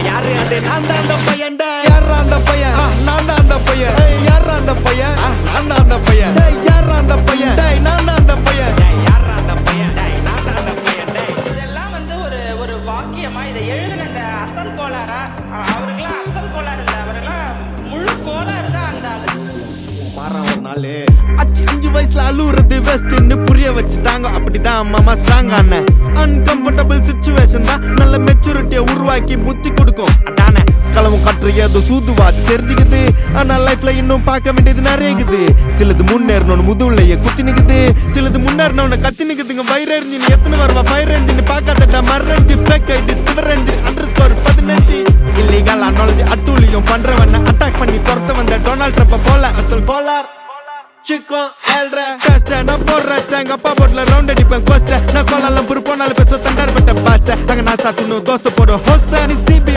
யாரு அது நான் தான் அந்த பையன் யாரா அந்த பையன் நான் தான் அந்த பையன் யாரா அந்த பையன் நான் தான் அந்த பையன் யாரா அந்த பையன் நான் தான் அந்த பையன் யாரா அந்த பையன் நான் தான் அந்த பையன் இதெல்லாம் வந்து ஒரு ஒரு வாக்கியமா இதை எழுதின அந்த அசல் கோளாரா அவருக்கெல்லாம் அசல் கோளாறு இல்லை அவரெல்லாம் முழு கோளாறு தான் அந்த மாறான் ஒரு நாள் 5 வயசுல அழுவுறது வெஸ்ட்னு புரிய வச்சுட்டாங்க அப்படிதான் மாமா ஸ்ட்ராங் ஆன அன்கம்ஃபர்டபிள் சிச்சுவேஷன் தான் நல்ல மெச்சூரிட்டியை உருவாக்கி புத்தி கொடுக்கும் அதானே களவும் கற்று ஏதோ சூதுவாது தெரிஞ்சுக்குது ஆனா லைஃப்ல இன்னும் பார்க்க வேண்டியது நிறைய இருக்குது சிலது முன்னேறணும்னு முதுகுலையே குத்தி நிக்குது சிலது முன்னேறணும்னு கத்தி நிக்குதுங்க ஃபயர் என்ஜின் எத்தனை வருவா ஃபயர் என்ஜின் பார்க்காதடா மர்ரஞ்சி ஃபேக் ஐடி சிவர் என்ஜின் _15 இல்லீகல் நாலேஜ் அட்டூழியம் பண்றவன அட்டாக் பண்ணி துரத்த வந்த டொனால்ட் ட்ரம்ப் போல அசல் கோலார் Chico, elre Teste, நான் போடுறேன் எங்க அப்பா போட்ல ரவுண்ட் அடிப்பேன் கோஸ்ட நான் கோலாலம் புரு போனாலும் பேச தண்டார் பட்ட பாச அங்க நான் சாத்தினும் தோசை போடும் ஹோச நீ சிபி